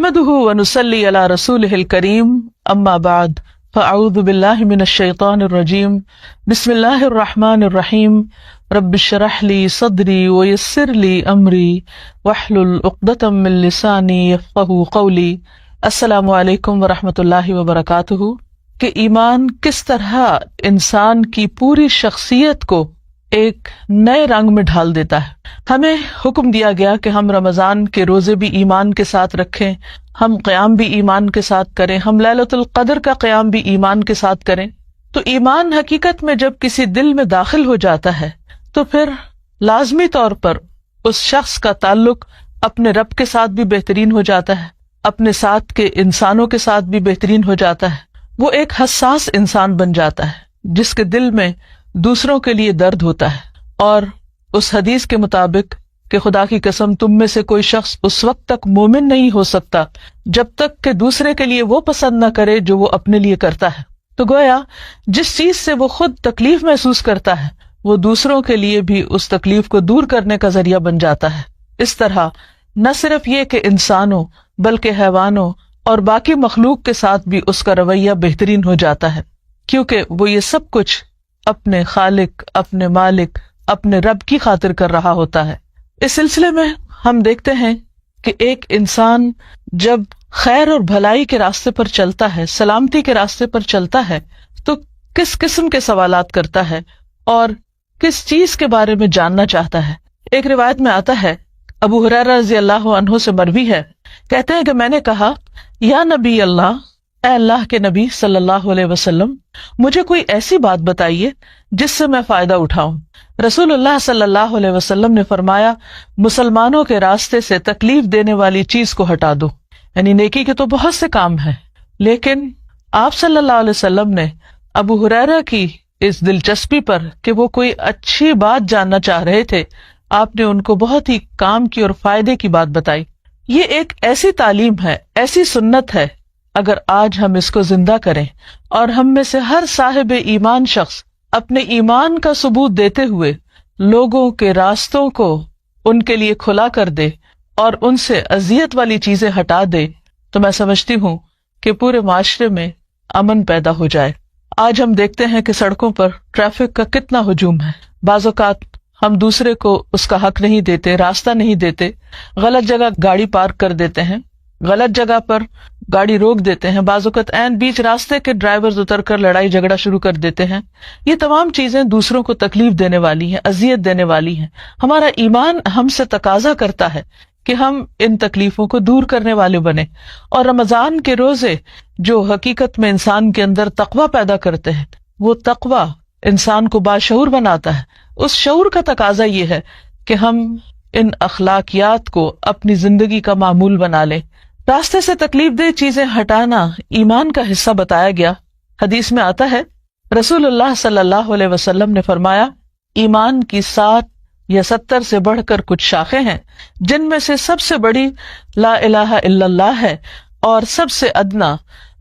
نحمده ونصلي على رسوله الكريم اما بعد فاعوذ بالله من الشيطان الرجيم بسم الله الرحمن الرحيم رب اشرح لي صدري ويسر لي امري واحلل عقدة من لساني يفقهوا قولي۔ السلام علیکم ورحمۃ اللہ وبرکاتہ۔ کہ ایمان کس طرح انسان کی پوری شخصیت کو ایک نئے رنگ میں ڈھال دیتا ہے۔ ہمیں حکم دیا گیا کہ ہم رمضان کے روزے بھی ایمان کے ساتھ رکھیں، ہم قیام بھی ایمان کے ساتھ کریں، ہم لیلۃ القدر کا قیام بھی ایمان کے ساتھ کریں۔ تو ایمان حقیقت میں جب کسی دل میں داخل ہو جاتا ہے تو پھر لازمی طور پر اس شخص کا تعلق اپنے رب کے ساتھ بھی بہترین ہو جاتا ہے، اپنے ساتھ کے انسانوں کے ساتھ بھی بہترین ہو جاتا ہے۔ وہ ایک حساس انسان بن جاتا ہے جس کے دل میں دوسروں کے لیے درد ہوتا ہے، اور اس حدیث کے مطابق کہ خدا کی قسم تم میں سے کوئی شخص اس وقت تک مومن نہیں ہو سکتا جب تک کہ دوسرے کے لیے وہ پسند نہ کرے جو وہ اپنے لیے کرتا ہے۔ تو گویا جس چیز سے وہ خود تکلیف محسوس کرتا ہے وہ دوسروں کے لیے بھی اس تکلیف کو دور کرنے کا ذریعہ بن جاتا ہے۔ اس طرح نہ صرف یہ کہ انسانوں بلکہ حیوانوں اور باقی مخلوق کے ساتھ بھی اس کا رویہ بہترین ہو جاتا ہے، کیونکہ وہ یہ سب کچھ اپنے خالق، اپنے مالک، اپنے رب کی خاطر کر رہا ہوتا ہے۔ اس سلسلے میں ہم دیکھتے ہیں کہ ایک انسان جب خیر اور بھلائی کے راستے پر چلتا ہے، سلامتی کے راستے پر چلتا ہے، تو کس قسم کے سوالات کرتا ہے اور کس چیز کے بارے میں جاننا چاہتا ہے۔ ایک روایت میں آتا ہے، ابو ہریرہ رضی اللہ عنہ سے مروی ہے، کہتے ہیں کہ میں نے کہا، یا نبی اللہ، اے اللہ کے نبی صلی اللہ علیہ وسلم، مجھے کوئی ایسی بات بتائیے جس سے میں فائدہ اٹھاؤں۔ رسول اللہ صلی اللہ علیہ وسلم نے فرمایا، مسلمانوں کے راستے سے تکلیف دینے والی چیز کو ہٹا دو۔ یعنی نیکی کے تو بہت سے کام ہیں، لیکن آپ صلی اللہ علیہ وسلم نے ابو ہریرہ کی اس دلچسپی پر کہ وہ کوئی اچھی بات جاننا چاہ رہے تھے، آپ نے ان کو بہت ہی کام کی اور فائدے کی بات بتائی۔ یہ ایک ایسی تعلیم ہے، ایسی سنت ہے، اگر آج ہم اس کو زندہ کریں اور ہم میں سے ہر صاحب ایمان شخص اپنے ایمان کا ثبوت دیتے ہوئے لوگوں کے راستوں کو ان کے لیے کھلا کر دے اور ان سے اذیت والی چیزیں ہٹا دے، تو میں سمجھتی ہوں کہ پورے معاشرے میں امن پیدا ہو جائے۔ آج ہم دیکھتے ہیں کہ سڑکوں پر ٹریفک کا کتنا ہجوم ہے۔ بعض اوقات ہم دوسرے کو اس کا حق نہیں دیتے، راستہ نہیں دیتے، غلط جگہ گاڑی پارک کر دیتے ہیں، غلط جگہ پر گاڑی روک دیتے ہیں، بعض اوقات عین بیچ راستے کے ڈرائیورز اتر کر لڑائی جھگڑا شروع کر دیتے ہیں۔ یہ تمام چیزیں دوسروں کو تکلیف دینے والی ہیں، اذیت دینے والی ہیں۔ ہمارا ایمان ہم سے تقاضا کرتا ہے کہ ہم ان تکلیفوں کو دور کرنے والے بنیں، اور رمضان کے روزے جو حقیقت میں انسان کے اندر تقوی پیدا کرتے ہیں، وہ تقوی انسان کو باشعور بناتا ہے۔ اس شعور کا تقاضا یہ ہے کہ ہم ان اخلاقیات کو اپنی زندگی کا معمول بنا لیں۔ راستے سے تکلیف دہ چیزیں ہٹانا ایمان کا حصہ بتایا گیا۔ حدیث میں آتا ہے، رسول اللہ صلی اللہ علیہ وسلم نے فرمایا، ایمان کی 7 یا 70 سے بڑھ کر کچھ شاخیں ہیں، جن میں سے سب سے بڑی لا الہ الا اللہ ہے، اور سب سے ادنا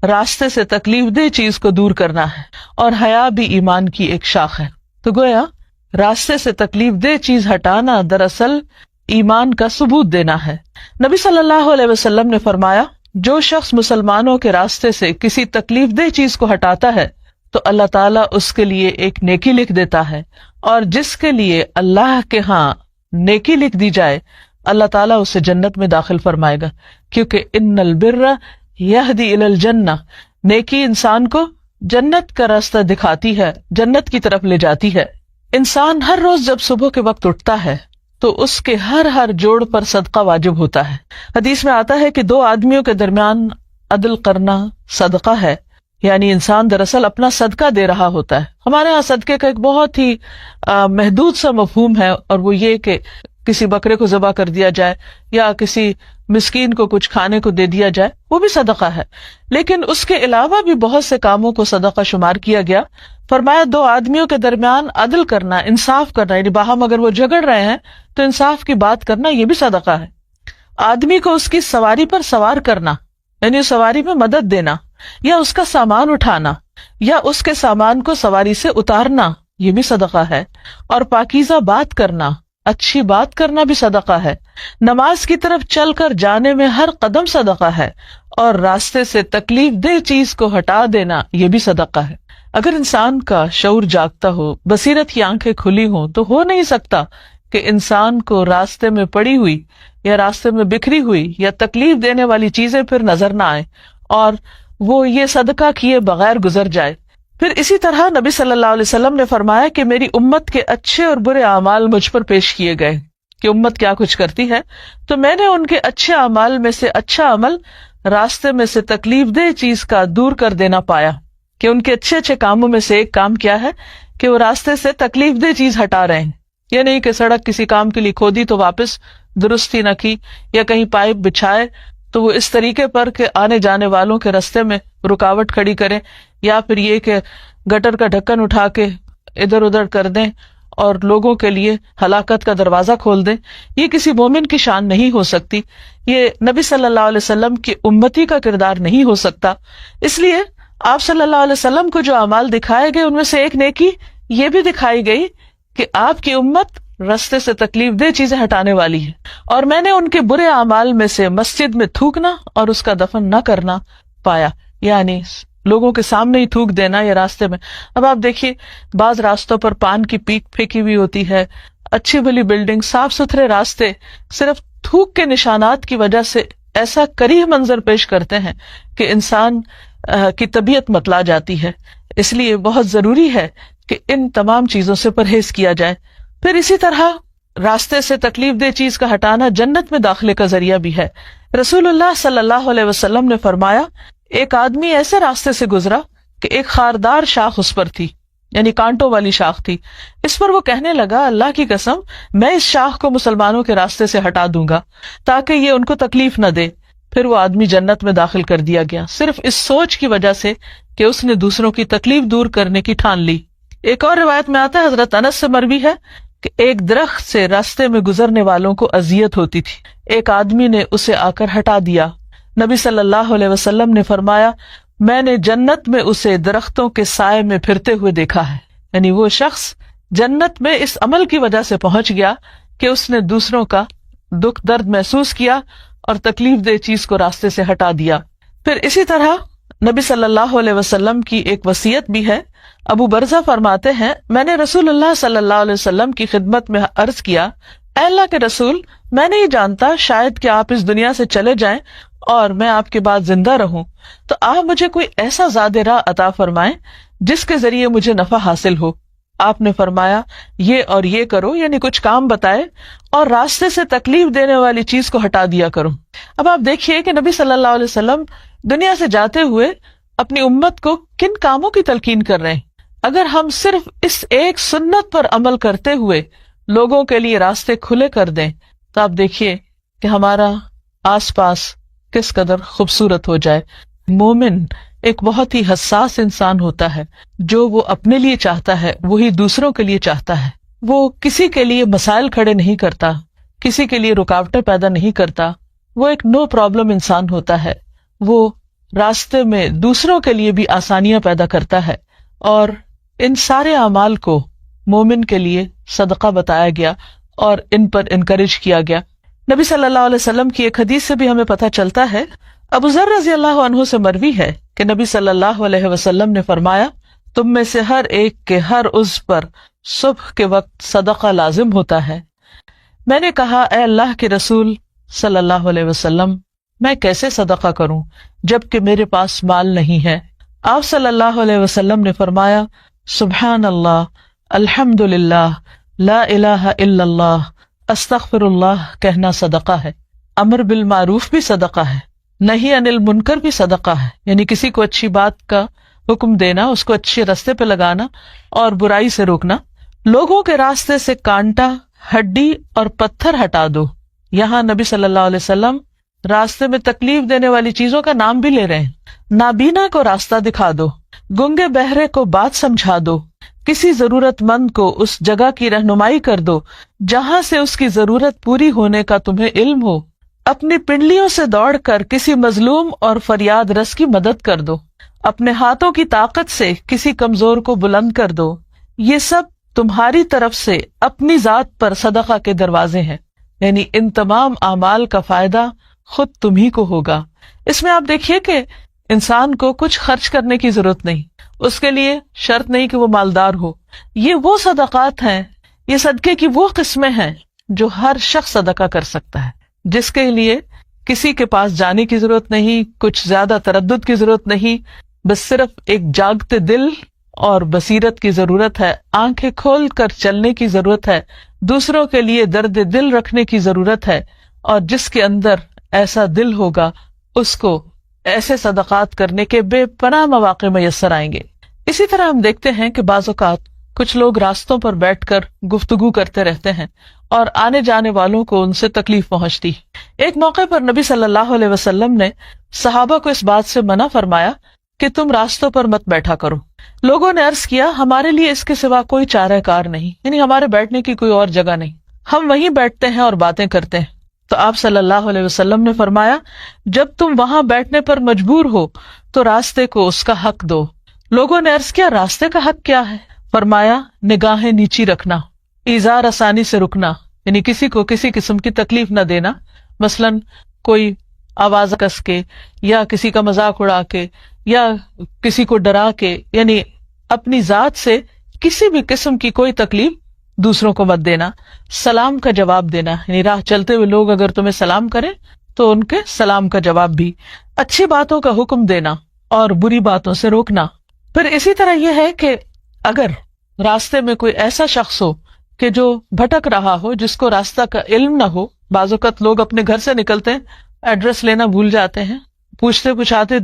راستے سے تکلیف دہ چیز کو دور کرنا ہے، اور حیا بھی ایمان کی ایک شاخ ہے۔ تو گویا راستے سے تکلیف دہ چیز ہٹانا دراصل ایمان کا ثبوت دینا ہے۔ نبی صلی اللہ علیہ وسلم نے فرمایا، جو شخص مسلمانوں کے راستے سے کسی تکلیف دہ چیز کو ہٹاتا ہے تو اللہ تعالیٰ اس کے لیے ایک نیکی لکھ دیتا ہے، اور جس کے لیے اللہ کے ہاں نیکی لکھ دی جائے اللہ تعالیٰ اسے جنت میں داخل فرمائے گا، کیونکہ ان البر یہدی الی الجنہ، نیکی انسان کو جنت کا راستہ دکھاتی ہے، جنت کی طرف لے جاتی ہے۔ انسان ہر روز جب صبح کے وقت اٹھتا ہے تو اس کے ہر جوڑ پر صدقہ واجب ہوتا ہے۔ حدیث میں آتا ہے کہ 2 آدمیوں کے درمیان عدل کرنا صدقہ ہے، یعنی انسان دراصل اپنا صدقہ دے رہا ہوتا ہے۔ ہمارے ہاں صدقے کا ایک بہت ہی محدود سا مفہوم ہے، اور وہ یہ کہ کسی بکرے کو ذبح کر دیا جائے یا کسی مسکین کو کچھ کھانے کو دے دیا جائے، وہ بھی صدقہ ہے۔ لیکن اس کے علاوہ بھی بہت سے کاموں کو صدقہ شمار کیا گیا۔ فرمایا 2 آدمیوں کے درمیان عدل کرنا، انصاف کرنا، یعنی باہم اگر وہ جھگڑ رہے ہیں تو انصاف کی بات کرنا، یہ بھی صدقہ ہے۔ آدمی کو اس کی سواری پر سوار کرنا، یعنی اس سواری میں مدد دینا، یا اس کا سامان اٹھانا، یا اس کے سامان کو سواری سے اتارنا، یہ بھی صدقہ ہے۔ اور پاکیزہ بات کرنا، اچھی بات کرنا بھی صدقہ ہے، نماز کی طرف چل کر جانے میں ہر قدم صدقہ ہے، اور راستے سے تکلیف دہ چیز کو ہٹا دینا یہ بھی صدقہ ہے۔ اگر انسان کا شعور جاگتا ہو، بصیرت کی آنکھیں کھلی ہوں، تو ہو نہیں سکتا کہ انسان کو راستے میں پڑی ہوئی یا راستے میں بکھری ہوئی یا تکلیف دینے والی چیزیں پھر نظر نہ آئیں اور وہ یہ صدقہ کیے بغیر گزر جائے۔ پھر اسی طرح نبی صلی اللہ علیہ وسلم نے فرمایا کہ میری امت کے اچھے اور برے اعمال مجھ پر پیش کیے گئے کہ امت کیا کچھ کرتی ہے، تو میں نے ان کے اچھے اعمال میں سے اچھا عمل راستے میں سے تکلیف دہ چیز کا دور کر دینا پایا، کہ ان کے اچھے اچھے کاموں میں سے ایک کام کیا ہے کہ وہ راستے سے تکلیف دہ چیز ہٹا رہے ہیں۔ یہ نہیں کہ سڑک کسی کام کے لیے کھودی تو واپس درستی نہ کی، یا کہیں پائپ بچھائے تو وہ اس طریقے پر کہ آنے جانے والوں کے راستے میں رکاوٹ کھڑی کریں، یا پھر یہ کہ گٹر کا ڈھکن اٹھا کے ادھر ادھر کر دیں اور لوگوں کے لیے ہلاکت کا دروازہ کھول دیں۔ یہ کسی مومن کی شان نہیں ہو سکتی، یہ نبی صلی اللہ علیہ وسلم کی امتی کا کردار نہیں ہو سکتا۔ اس لیے آپ صلی اللہ علیہ وسلم کو جو اعمال دکھائے گئے ان میں سے ایک نیکی یہ بھی دکھائی گئی کہ آپ کی امت رستے سے تکلیف دہ چیزیں ہٹانے والی ہے، اور میں نے ان کے برے اعمال میں سے مسجد میں تھوکنا اور اس کا دفن نہ کرنا پایا، یعنی لوگوں کے سامنے ہی تھوک دینا یا راستے میں۔ اب آپ دیکھیے بعض راستوں پر پان کی پیک پھینکی ہوئی ہوتی ہے، اچھی بھلی بلڈنگ، صاف ستھرے راستے، صرف تھوک کے نشانات کی وجہ سے ایسا کریہ منظر پیش کرتے ہیں کہ انسان کی طبیعت متلا جاتی ہے۔ اس لیے بہت ضروری ہے کہ ان تمام چیزوں سے پرہیز کیا جائے۔ پھر اسی طرح راستے سے تکلیف دہ چیز کا ہٹانا جنت میں داخلے کا ذریعہ بھی ہے۔ رسول اللہ صلی اللہ علیہ وسلم نے فرمایا، ایک آدمی ایسے راستے سے گزرا کہ ایک خاردار شاخ اس پر تھی، یعنی کانٹوں والی شاخ تھی۔ اس پر وہ کہنے لگا، اللہ کی قسم میں اس شاخ کو مسلمانوں کے راستے سے ہٹا دوں گا تاکہ یہ ان کو تکلیف نہ دے۔ پھر وہ آدمی جنت میں داخل کر دیا گیا، صرف اس سوچ کی وجہ سے کہ اس نے دوسروں کی تکلیف دور کرنے کی ٹھان لی۔ ایک اور روایت میں آتا ہے، حضرت انس سے مروی ہے کہ ایک درخت سے راستے میں گزرنے والوں کو اذیت ہوتی تھی، ایک آدمی نے اسے آ کر ہٹا دیا۔ نبی صلی اللہ علیہ وسلم نے فرمایا، میں نے جنت میں اسے درختوں کے سائے میں پھرتے ہوئے دیکھا ہے، یعنی وہ شخص جنت میں اس عمل کی وجہ سے پہنچ گیا کہ اس نے دوسروں کا دکھ درد محسوس کیا اور تکلیف دہ چیز کو راستے سے ہٹا دیا۔ پھر اسی طرح نبی صلی اللہ علیہ وسلم کی ایک وصیت بھی ہے۔ ابو برزہ فرماتے ہیں، میں نے رسول اللہ صلی اللہ علیہ وسلم کی خدمت میں عرض کیا، اے اللہ کے رسول، میں نہیں جانتا شاید کہ آپ اس دنیا سے چلے جائیں اور میں آپ کے بعد زندہ رہوں، تو آپ مجھے کوئی ایسا زاد راہ عطا فرمائیں جس کے ذریعے مجھے نفع حاصل ہو۔ آپ نے فرمایا، یہ اور یہ کرو، یعنی کچھ کام بتائے، اور راستے سے تکلیف دینے والی چیز کو ہٹا دیا کرو۔ اب آپ دیکھیے کہ نبی صلی اللہ علیہ وسلم دنیا سے جاتے ہوئے اپنی امت کو کن کاموں کی تلقین کر رہے ہیں۔ اگر ہم صرف اس ایک سنت پر عمل کرتے ہوئے لوگوں کے لیے راستے کھلے کر دیں تو آپ دیکھیے کہ ہمارا آس پاس کس قدر خوبصورت ہو جائے۔ مومن ایک بہت ہی حساس انسان ہوتا ہے، جو وہ اپنے لیے چاہتا ہے وہی دوسروں کے لیے چاہتا ہے۔ وہ کسی کے لیے مسائل کھڑے نہیں کرتا، کسی کے لیے رکاوٹیں پیدا نہیں کرتا، وہ ایک نو پرابلم انسان ہوتا ہے۔ وہ راستے میں دوسروں کے لیے بھی آسانیاں پیدا کرتا ہے، اور ان سارے اعمال کو مومن کے لیے صدقہ بتایا گیا اور ان پر انکریج کیا گیا۔ نبی صلی اللہ علیہ وسلم کی ایک حدیث سے بھی ہمیں پتہ چلتا ہے، ابو ذر رضی اللہ عنہ سے مروی ہے کہ نبی صلی اللہ علیہ وسلم نے فرمایا، تم میں سے ہر ایک کے ہر عضو پر صبح کے وقت صدقہ لازم ہوتا ہے۔ میں نے کہا، اے اللہ کے رسول صلی اللہ علیہ وسلم، میں کیسے صدقہ کروں جبکہ میرے پاس مال نہیں ہے؟ آپ صلی اللہ علیہ وسلم نے فرمایا، سبحان اللہ، الحمد للہ، لا الہ الا اللہ، استغفر اللہ کہنا صدقہ ہے۔ امر بالمعروف بھی صدقہ ہے، نہی عن المنکر بھی صدقہ ہے، یعنی کسی کو اچھی بات کا حکم دینا، اس کو اچھے راستے پہ لگانا اور برائی سے روکنا۔ لوگوں کے راستے سے کانٹا، ہڈی اور پتھر ہٹا دو۔ یہاں نبی صلی اللہ علیہ وسلم راستے میں تکلیف دینے والی چیزوں کا نام بھی لے رہے ہیں۔ نابینا کو راستہ دکھا دو، گنگے بہرے کو بات سمجھا دو، کسی ضرورت مند کو اس جگہ کی رہنمائی کر دو جہاں سے اس کی ضرورت پوری ہونے کا تمہیں علم ہو، اپنی پنڈلیوں سے دوڑ کر کسی مظلوم اور فریاد رس کی مدد کر دو، اپنے ہاتھوں کی طاقت سے کسی کمزور کو بلند کر دو۔ یہ سب تمہاری طرف سے اپنی ذات پر صدقہ کے دروازے ہیں، یعنی ان تمام اعمال کا فائدہ خود تمہیں کو ہوگا۔ اس میں آپ دیکھیے کہ انسان کو کچھ خرچ کرنے کی ضرورت نہیں، اس کے لیے شرط نہیں کہ وہ مالدار ہو۔ یہ وہ صدقات ہیں، یہ صدقے کی وہ قسمیں ہیں جو ہر شخص صدقہ کر سکتا ہے، جس کے لیے کسی کے پاس جانے کی ضرورت نہیں، کچھ زیادہ تردد کی ضرورت نہیں، بس صرف ایک جاگتے دل اور بصیرت کی ضرورت ہے، آنکھیں کھول کر چلنے کی ضرورت ہے، دوسروں کے لیے درد دل رکھنے کی ضرورت ہے، اور جس کے اندر ایسا دل ہوگا اس کو ایسے صدقات کرنے کے بے پناہ مواقع میسر آئیں گے۔ اسی طرح ہم دیکھتے ہیں کہ بعض اوقات کچھ لوگ راستوں پر بیٹھ کر گفتگو کرتے رہتے ہیں اور آنے جانے والوں کو ان سے تکلیف پہنچتی۔ ایک موقع پر نبی صلی اللہ علیہ وسلم نے صحابہ کو اس بات سے منع فرمایا کہ تم راستوں پر مت بیٹھا کرو۔ لوگوں نے عرض کیا ہمارے لیے اس کے سوا کوئی چارہ کار نہیں، یعنی ہمارے بیٹھنے کی کوئی اور جگہ نہیں، ہم وہیں بیٹھتے ہیں اور باتیں کرتے ہیں۔ تو آپ صلی اللہ علیہ وسلم نے فرمایا جب تم وہاں بیٹھنے پر مجبور ہو تو راستے کو اس کا حق دو۔ لوگوں نے عرض کیا راستے کا حق کیا ہے؟ فرمایا نگاہیں نیچی رکھنا، ایذا رسانی سے رکنا، یعنی کسی کو کسی قسم کی تکلیف نہ دینا، مثلاً کوئی آواز کس کے یا کسی کا مذاق اڑا کے یا کسی کو ڈرا کے، یعنی اپنی ذات سے کسی بھی قسم کی کوئی تکلیف دوسروں کو مت دینا۔ سلام کا جواب دینا، یعنی راہ چلتے ہوئے لوگ اگر تمہیں سلام کریں تو ان کے سلام کا جواب بھی، اچھی باتوں کا حکم دینا اور بری باتوں سے روکنا۔ پھر اسی طرح یہ ہے کہ اگر راستے میں کوئی ایسا شخص ہو کہ جو بھٹک رہا ہو، جس کو راستہ کا علم نہ ہو، بعض اوقات لوگ اپنے گھر سے نکلتے ہیں ایڈریس لینا بھول جاتے ہیں، پوچھتے پوچھاتے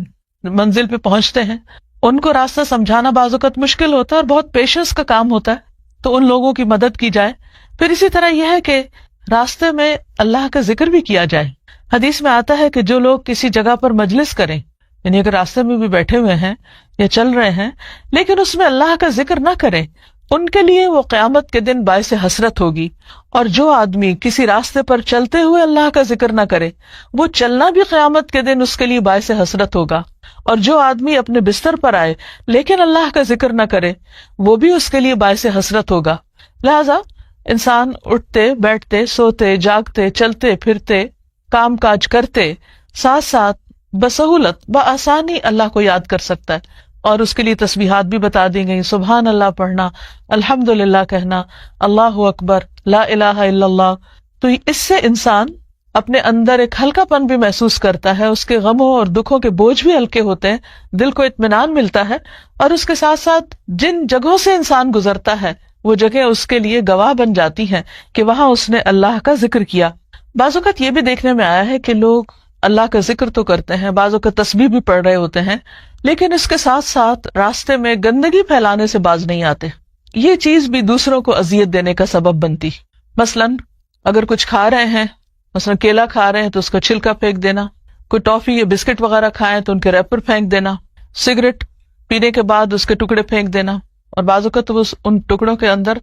منزل پہ پہنچتے ہیں، ان کو راستہ سمجھانا بعض اوقات مشکل ہوتا ہے اور بہت پیشنس کا کام ہوتا ہے، تو ان لوگوں کی مدد کی جائے۔ پھر اسی طرح یہ ہے کہ راستے میں اللہ کا ذکر بھی کیا جائے۔ حدیث میں آتا ہے کہ جو لوگ کسی جگہ پر مجلس کریں، یعنی اگر راستے میں بھی بیٹھے ہوئے ہیں یا چل رہے ہیں لیکن اس میں اللہ کا ذکر نہ کریں، ان کے لیے وہ قیامت کے دن باعث حسرت ہوگی۔ اور جو آدمی کسی راستے پر چلتے ہوئے اللہ کا ذکر نہ کرے، وہ چلنا بھی قیامت کے دن اس کے لیے باعث حسرت ہوگا۔ اور جو آدمی اپنے بستر پر آئے لیکن اللہ کا ذکر نہ کرے، وہ بھی اس کے لیے باعث حسرت ہوگا۔ لہذا انسان اٹھتے بیٹھتے سوتے جاگتے چلتے پھرتے کام کاج کرتے ساتھ ساتھ بسہولت بآسانی اللہ کو یاد کر سکتا ہے، اور اس کے لیے تسبیحات بھی بتا دی گئی، سبحان اللہ پڑھنا، الحمدللہ کہنا، اللہ اکبر، لا الہ الا اللہ۔ تو اس سے انسان اپنے اندر ایک ہلکا پن بھی محسوس کرتا ہے، اس کے غموں اور دکھوں کے بوجھ بھی ہلکے ہوتے ہیں، دل کو اطمینان ملتا ہے، اور اس کے ساتھ ساتھ جن جگہوں سے انسان گزرتا ہے وہ جگہ اس کے لیے گواہ بن جاتی ہیں کہ وہاں اس نے اللہ کا ذکر کیا۔ بعض اوقات یہ بھی دیکھنے میں آیا ہے کہ لوگ اللہ کا ذکر تو کرتے ہیں، بعض اوقات تسبیح بھی پڑھ رہے ہوتے ہیں، لیکن اس کے ساتھ ساتھ راستے میں گندگی پھیلانے سے باز نہیں آتے۔ یہ چیز بھی دوسروں کو اذیت دینے کا سبب بنتی۔ مثلاً اگر کچھ کھا رہے ہیں، مثلا کیلا کھا رہے ہیں تو اس کا چھلکا پھینک دینا، کوئی ٹافی یا بسکٹ وغیرہ کھائیں تو ان کے ریپر پھینک دینا، سگریٹ پینے کے بعد اس کے ٹکڑے پھینک دینا، اور بعض اوقات تو ان ٹکڑوں کے اندر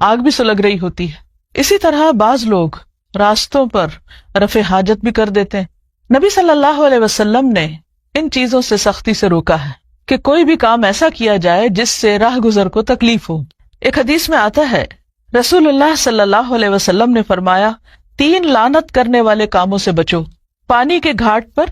آگ بھی سلگ رہی ہوتی ہے۔ اسی طرح بعض لوگ راستوں پر رفع حاجت بھی کر دیتے ہیں۔ نبی صلی اللہ علیہ وسلم نے ان چیزوں سے سختی سے روکا ہے کہ کوئی بھی کام ایسا کیا جائے جس سے راہ گزر کو تکلیف ہو۔ ایک حدیث میں آتا ہے رسول اللہ صلی اللہ علیہ وسلم نے فرمایا 3 لعنت کرنے والے کاموں سے بچو، پانی کے گھاٹ پر،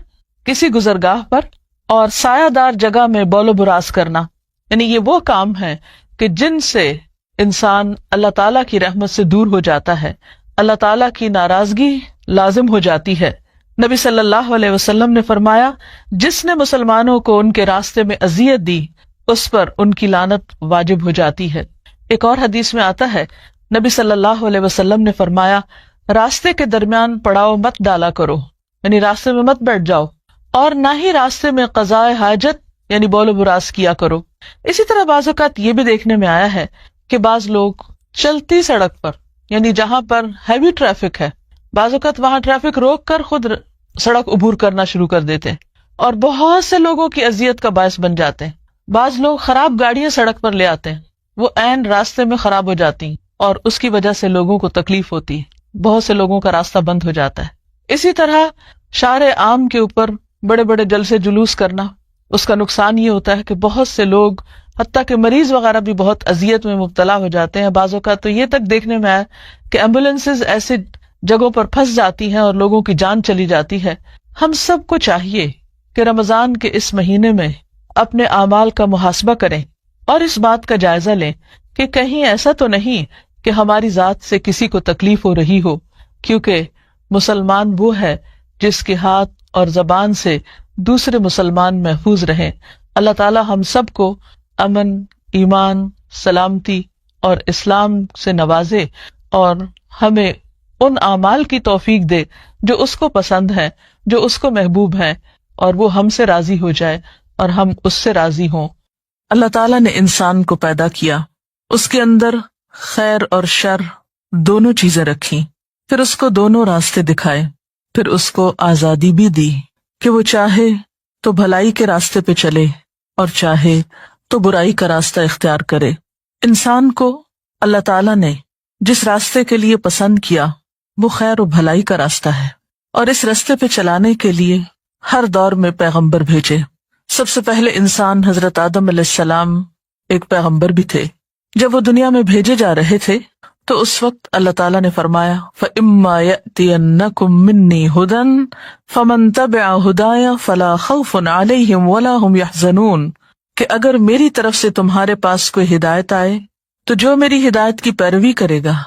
کسی گزرگاہ پر، اور سایہ دار جگہ میں بول و براز کرنا۔ یعنی یہ وہ کام ہے کہ جن سے انسان اللہ تعالیٰ کی رحمت سے دور ہو جاتا ہے، اللہ تعالیٰ کی ناراضگی لازم ہو جاتی ہے۔ نبی صلی اللہ علیہ وسلم نے فرمایا جس نے مسلمانوں کو ان کے راستے میں اذیت دی اس پر ان کی لعنت واجب ہو جاتی ہے۔ ایک اور حدیث میں آتا ہے نبی صلی اللہ علیہ وسلم نے فرمایا راستے کے درمیان پڑاؤ مت ڈالا کرو، یعنی راستے میں مت بیٹھ جاؤ، اور نہ ہی راستے میں قضاء حاجت یعنی بول و براز کیا کرو۔ اسی طرح بعض اوقات یہ بھی دیکھنے میں آیا ہے کہ بعض لوگ چلتی سڑک پر، یعنی جہاں پر ہیوی ٹریفک ہے، بعض اوقات وہاں ٹریفک روک کر خود سڑک عبور کرنا شروع کر دیتے ہیں اور بہت سے لوگوں کی اذیت کا باعث بن جاتے ہیں۔ بعض لوگ خراب گاڑیاں سڑک پر لے آتے ہیں، وہ عین راستے میں خراب ہو جاتی ہیں اور اس کی وجہ سے لوگوں کو تکلیف ہوتی ہے، بہت سے لوگوں کا راستہ بند ہو جاتا ہے۔ اسی طرح شارع عام کے اوپر بڑے بڑے جلسے جلوس کرنا، اس کا نقصان یہ ہوتا ہے کہ بہت سے لوگ حتیٰ کہ مریض وغیرہ بھی بہت اذیت میں مبتلا ہو جاتے ہیں. بعض اوقات تو یہ تک دیکھنے میں آیا کہ ایمبولینسز ایسے جگہوں پر پھنس جاتی ہیں اور لوگوں کی جان چلی جاتی ہے. ہم سب کو چاہیے کہ رمضان کے اس مہینے میں اپنے اعمال کا محاسبہ کریں اور اس بات کا جائزہ لیں کہ کہیں ایسا تو نہیں کہ ہماری ذات سے کسی کو تکلیف ہو رہی ہو، کیونکہ مسلمان وہ ہے جس کے ہاتھ اور زبان سے دوسرے مسلمان محفوظ رہیں. اللہ تعالی ہم سب کو امن، ایمان، سلامتی اور اسلام سے نوازے اور ہمیں ان اعمال کی توفیق دے جو اس کو پسند ہے، جو اس کو محبوب ہے، اور وہ ہم سے راضی ہو جائے اور ہم اس سے راضی ہوں. اللہ تعالیٰ نے انسان کو پیدا کیا، اس کے اندر خیر اور شر دونوں چیزیں رکھی، پھر اس کو دونوں راستے دکھائے، پھر اس کو آزادی بھی دی کہ وہ چاہے تو بھلائی کے راستے پہ چلے اور چاہے تو برائی کا راستہ اختیار کرے. انسان کو اللہ تعالیٰ نے جس راستے کے لیے پسند کیا وہ خیر و بھلائی کا راستہ ہے، اور اس راستے پہ چلانے کے لیے ہر دور میں پیغمبر بھیجے. سب سے پہلے انسان حضرت آدم علیہ السلام ایک پیغمبر بھی تھے. جب وہ دنیا میں بھیجے جا رہے تھے تو اس وقت اللہ تعالیٰ نے فرمایا فَإِمَّا يَأْتِيَنَّكُم مِّنِّي هُدًى فَمَن تَبِعَ هُدَايَ فَلَا خَوْفٌ عَلَيْهِمْ وَلَا هُمْ يَحْزَنُونَ، کہ اگر میری طرف سے تمہارے پاس کوئی ہدایت آئے تو جو میری ہدایت کی پیروی کرے گا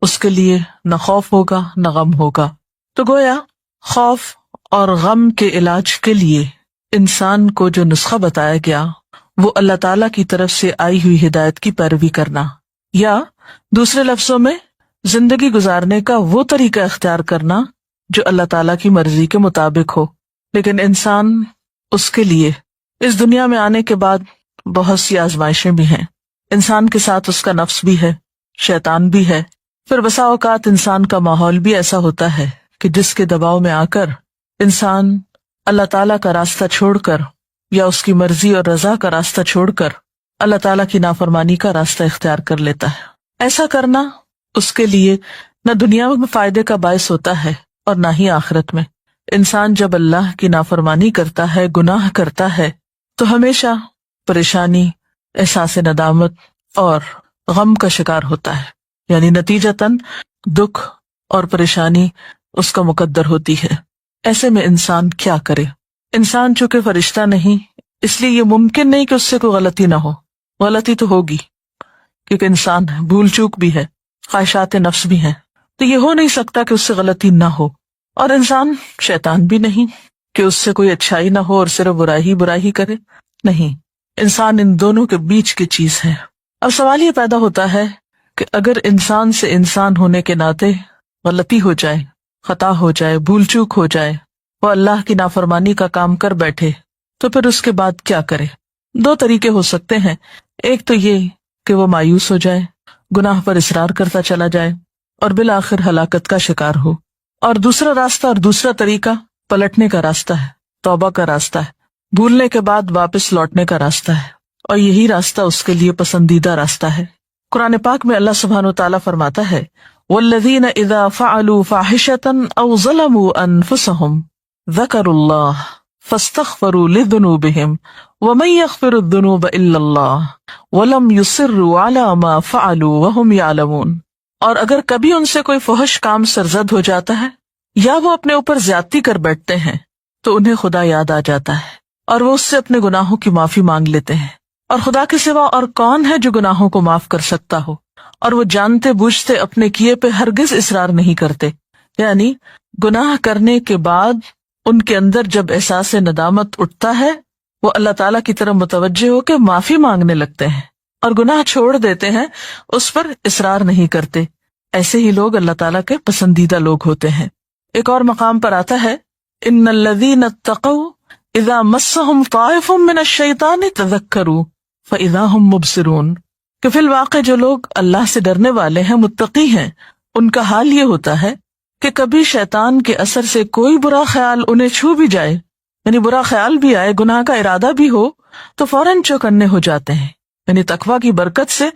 اس کے لیے نہ خوف ہوگا نہ غم ہوگا. تو گویا خوف اور غم کے علاج کے لیے انسان کو جو نسخہ بتایا گیا وہ اللہ تعالیٰ کی طرف سے آئی ہوئی ہدایت کی پیروی کرنا، یا دوسرے لفظوں میں زندگی گزارنے کا وہ طریقہ اختیار کرنا جو اللہ تعالیٰ کی مرضی کے مطابق ہو. لیکن انسان اس کے لیے اس دنیا میں آنے کے بعد بہت سی آزمائشیں بھی ہیں. انسان کے ساتھ اس کا نفس بھی ہے، شیطان بھی ہے. پھر بسا اوقات انسان کا ماحول بھی ایسا ہوتا ہے کہ جس کے دباؤ میں آ کر انسان اللہ تعالیٰ کا راستہ چھوڑ کر یا اس کی مرضی اور رضا کا راستہ چھوڑ کر اللہ تعالیٰ کی نافرمانی کا راستہ اختیار کر لیتا ہے. ایسا کرنا اس کے لیے نہ دنیا میں فائدے کا باعث ہوتا ہے اور نہ ہی آخرت میں. انسان جب اللہ کی نافرمانی کرتا ہے، گناہ کرتا ہے، تو ہمیشہ پریشانی، احساس ندامت اور غم کا شکار ہوتا ہے. یعنی نتیجتاً دکھ اور پریشانی اس کا مقدر ہوتی ہے. ایسے میں انسان کیا کرے؟ انسان چونکہ فرشتہ نہیں، اس لیے یہ ممکن نہیں کہ اس سے کوئی غلطی نہ ہو. غلطی تو ہوگی کیونکہ انسان ہے، بھول چوک بھی ہے، خواہشات نفس بھی ہیں، تو یہ ہو نہیں سکتا کہ اس سے غلطی نہ ہو. اور انسان شیطان بھی نہیں کہ اس سے کوئی اچھائی نہ ہو اور صرف برائی کرے. نہیں، انسان ان دونوں کے بیچ کی چیز ہے. اب سوال یہ پیدا ہوتا ہے کہ اگر انسان سے انسان ہونے کے ناطے غلطی ہو جائے، خطا ہو جائے، بھول چوک ہو جائے، وہ اللہ کی نافرمانی کا کام کر بیٹھے، تو پھر اس کے بعد کیا کرے؟ دو طریقے ہو سکتے ہیں. ایک تو یہ کہ وہ مایوس ہو جائے، گناہ پر اصرار کرتا چلا جائے اور بالآخر ہلاکت کا شکار ہو. اور دوسرا راستہ اور دوسرا طریقہ پلٹنے کا راستہ ہے، توبہ کا راستہ ہے، بھولنے کے بعد واپس لوٹنے کا راستہ ہے، اور یہی راستہ اس کے لیے پسندیدہ راستہ ہے. قرآن پاک میں اللہ سبحانہ وتعالیٰ فرماتا ہے وَالَّذِينَ إِذَا فَعَلُوا فَاحِشَةً أَوْ ظَلَمُوا أَنفُسَهُمْ ذَكَرُوا اللَّهَ فَاسْتَغْفَرُوا لِذُنُوبِهِمْ وَمَن يَغْفِرُ الذُّنُوبَ إِلَّا اللَّهُ وَلَمْ يُصِرُّوا عَلَى مَا فَعَلُوا وَهُمْ يَعْلَمُونَ. اور اگر کبھی ان سے کوئی فحش کام سرزد ہو جاتا ہے یا وہ اپنے اوپر زیادتی کر بیٹھتے ہیں تو انہیں خدا یاد آ جاتا ہے اور وہ اس سے اپنے گناہوں کی معافی مانگ لیتے ہیں. اور خدا کے سوا اور کون ہے جو گناہوں کو معاف کر سکتا ہو؟ اور وہ جانتے بوجھتے اپنے کیے پہ ہرگز اصرار نہیں کرتے. یعنی گناہ کرنے کے بعد ان کے اندر جب احساس ندامت اٹھتا ہے وہ اللہ تعالیٰ کی طرف متوجہ ہو کے معافی مانگنے لگتے ہیں اور گناہ چھوڑ دیتے ہیں، اس پر اصرار نہیں کرتے. ایسے ہی لوگ اللہ تعالیٰ کے پسندیدہ لوگ ہوتے ہیں. ایک اور مقام پر آتا ہے ان الذین اتقوا اذا مسهم طائف من الشیطان تذکروا فاذا هم مبصرون، کہ فی الواقع جو لوگ اللہ سے ڈرنے والے ہیں، متقی ہیں، ان کا حال یہ ہوتا ہے کہ کبھی شیطان کے اثر سے کوئی برا خیال انہیں چھو بھی جائے، یعنی برا خیال بھی آئے، گناہ کا ارادہ بھی ہو، تو فوراً چوکنے ہو جاتے ہیں. یعنی تقویٰ کی برکت سے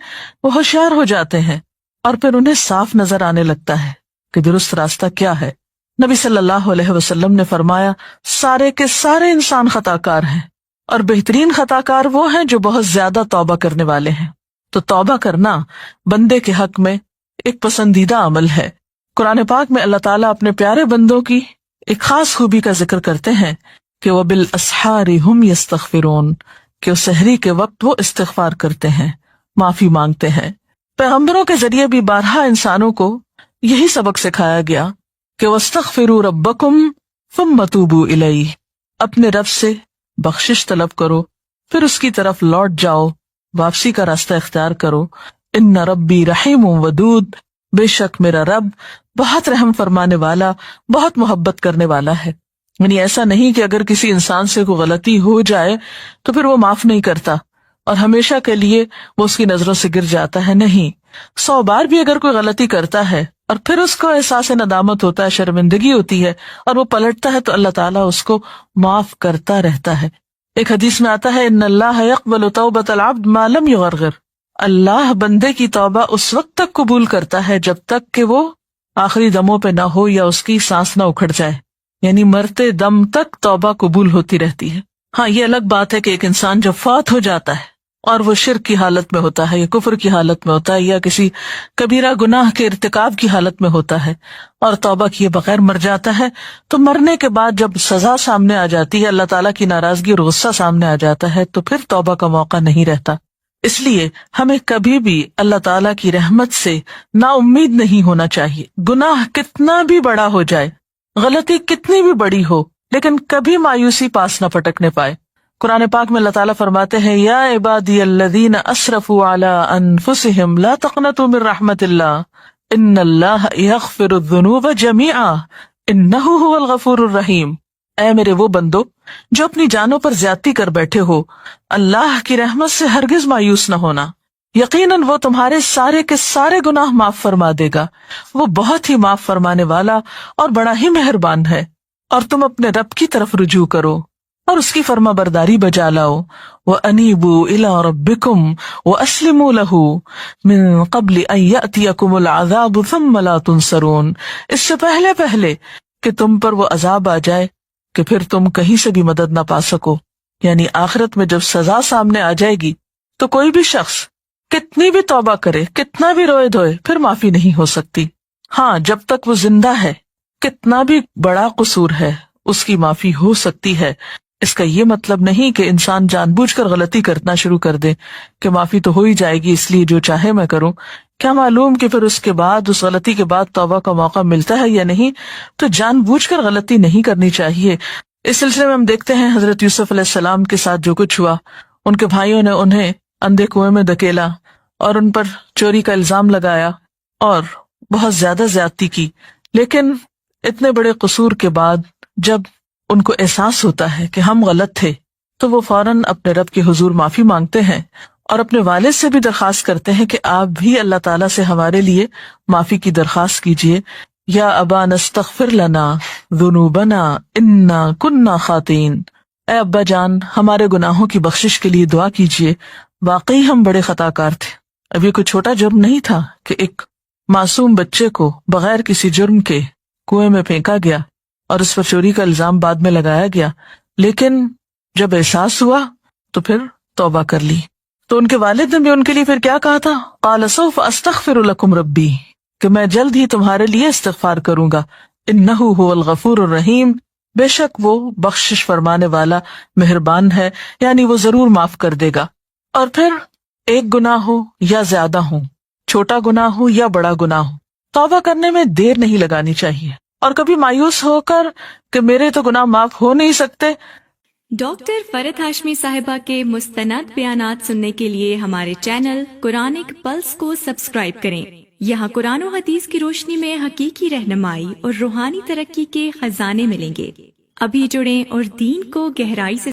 وہ ہوشیار ہو جاتے ہیں اور پھر انہیں صاف نظر آنے لگتا ہے کہ درست راستہ کیا ہے. نبی صلی اللہ علیہ وسلم نے فرمایا سارے کے سارے انسان خطا کار ہیں اور بہترین خطا کار وہ ہیں جو بہت زیادہ توبہ کرنے والے ہیں۔ تو توبہ کرنا بندے کے حق میں ایک پسندیدہ عمل ہے۔ قرآن پاک میں اللہ تعالیٰ اپنے پیارے بندوں کی ایک خاص خوبی کا ذکر کرتے ہیں کہ وَبِالْأَسْحَارِ هُمْ يَسْتَغْفِرُونَ، کہ سحری کے وقت وہ استغفار کرتے ہیں، معافی مانگتے ہیں۔ پیغمبروں کے ذریعے بھی بارہا انسانوں کو یہی سبق سکھایا گیا کہ وَاسْتَغْفِرُوا رَبَّكُمْ ثُمَّ تُوبُوا إِلَيْهِ، اپنے رب سے بخشش طلب کرو پھر اس کی طرف لوٹ جاؤ، واپسی کا راستہ اختیار کرو۔ ان ربی رحیم ودود، بے شک میرا رب بہت رحم فرمانے والا، بہت محبت کرنے والا ہے۔ یعنی ایسا نہیں کہ اگر کسی انسان سے کوئی غلطی ہو جائے تو پھر وہ معاف نہیں کرتا اور ہمیشہ کے لیے وہ اس کی نظروں سے گر جاتا ہے، نہیں، 100 بار بھی اگر کوئی غلطی کرتا ہے اور پھر اس کو احساس ندامت ہوتا ہے، شرمندگی ہوتی ہے اور وہ پلٹتا ہے تو اللہ تعالیٰ اس کو معاف کرتا رہتا ہے۔ ایک حدیث میں آتا ہے ان اللہ یقبل توبۃ العبد ما لم یغرغر، اللہ بندے کی توبہ اس وقت تک قبول کرتا ہے جب تک کہ وہ آخری دموں پہ نہ ہو یا اس کی سانس نہ اکھڑ جائے، یعنی مرتے دم تک توبہ قبول ہوتی رہتی ہے۔ ہاں یہ الگ بات ہے کہ ایک انسان جب فوت ہو جاتا ہے اور وہ شرک کی حالت میں ہوتا ہے یا کفر کی حالت میں ہوتا ہے یا کسی کبیرہ گناہ کے ارتکاب کی حالت میں ہوتا ہے اور توبہ کیے بغیر مر جاتا ہے، تو مرنے کے بعد جب سزا سامنے آ جاتی ہے، اللہ تعالیٰ کی ناراضگی اور غصہ سامنے آ جاتا ہے، تو پھر توبہ کا موقع نہیں رہتا۔ اس لیے ہمیں کبھی بھی اللہ تعالیٰ کی رحمت سے نا امید نہیں ہونا چاہیے، گناہ کتنا بھی بڑا ہو جائے، غلطی کتنی بھی بڑی ہو، لیکن کبھی مایوسی پاس نہ پٹکنے پائے۔ قرآن پاک میں اللہ تعالیٰ فرماتے ہیں یا عبادی الذین اسرفوا علی انفسہم لا تقنطوا من رحمت اللہ ان اللہ یغفر الذنوب جمیعا انہ هو الغفور الرحیم، اے میرے وہ بندو جو اپنی جانوں پر زیادتی کر بیٹھے ہو، اللہ کی رحمت سے ہرگز مایوس نہ ہونا، یقیناً وہ تمہارے سارے کے سارے گناہ معاف فرما دے گا، وہ بہت ہی معاف فرمانے والا اور بڑا ہی مہربان ہے۔ اور تم اپنے رب کی طرف رجوع کرو اور اس کی فرما برداری بجا لاؤ، وَأَنِيبُوا إِلَىٰ رَبِّكُمْ وَأَسْلِمُوا لَهُ مِن قَبْلِ أَن يَأْتِيَكُمُ الْعَذَابُ ثُمَّ لَا تُنصَرُونَ، اس سے پہلے کہ تم پر وہ عذاب آ جائے کہ پھر تم کہیں سے بھی مدد نہ پا سکو، یعنی آخرت میں جب سزا سامنے آ جائے گی تو کوئی بھی شخص کتنی بھی توبہ کرے، کتنا بھی روئے دھوئے، پھر معافی نہیں ہو سکتی۔ ہاں جب تک وہ زندہ ہے کتنا بھی بڑا قصور ہے اس کی معافی ہو سکتی ہے۔ اس کا یہ مطلب نہیں کہ انسان جان بوجھ کر غلطی کرنا شروع کر دے کہ معافی تو ہو ہی جائے گی اس لیے جو چاہے میں کروں، کیا معلوم کہ پھر اس کے بعد، اس غلطی کے بعد توبہ کا موقع ملتا ہے یا نہیں۔ تو جان بوجھ کر غلطی نہیں کرنی چاہیے۔ اس سلسلے میں ہم دیکھتے ہیں حضرت یوسف علیہ السلام کے ساتھ جو کچھ ہوا، ان کے بھائیوں نے انہیں اندھے کنویں میں دھکیلا اور ان پر چوری کا الزام لگایا اور بہت زیادہ زیادتی کی، لیکن اتنے بڑے قصور کے بعد جب ان کو احساس ہوتا ہے کہ ہم غلط تھے تو وہ فوراً اپنے رب کے حضور معافی مانگتے ہیں اور اپنے والد سے بھی درخواست کرتے ہیں کہ آپ بھی اللہ تعالیٰ سے ہمارے لیے معافی کی درخواست کیجیے۔ یا ابانا استغفر لنا ذنوبنا انا کننا خاطئین، اے ابا جان ہمارے گناہوں کی بخشش کے لیے دعا کیجیے، واقعی ہم بڑے خطا کار تھے۔ اب یہ کوئی چھوٹا جرم نہیں تھا کہ ایک معصوم بچے کو بغیر کسی جرم کے کنویں میں پھینکا گیا اور اس پر چوری کا الزام بعد میں لگایا گیا، لیکن جب احساس ہوا تو پھر توبہ کر لی۔ تو ان کے والد نے بھی ان کے لیے پھر کیا کہا تھا، قال سوف استغفر لکم ربی، کہ میں جلد ہی تمہارے لیے استغفار کروں گا، انہ هو الغفور الرحیم، بے شک وہ بخشش فرمانے والا مہربان ہے، یعنی وہ ضرور معاف کر دے گا۔ اور پھر ایک گناہ ہو یا زیادہ ہو، چھوٹا گناہ ہو یا بڑا گناہ ہو، توبہ کرنے میں دیر نہیں لگانی چاہیے، اور کبھی مایوس ہو کر کہ میرے تو گناہ معاف ہو نہیں سکتے۔ ڈاکٹر فرحت ہاشمی صاحبہ کے مستند بیانات سننے کے لیے ہمارے چینل قرآنک پلس کو سبسکرائب کریں۔ یہاں قرآن و حدیث کی روشنی میں حقیقی رہنمائی اور روحانی ترقی کے خزانے ملیں گے۔ ابھی جڑیں اور دین کو گہرائی سے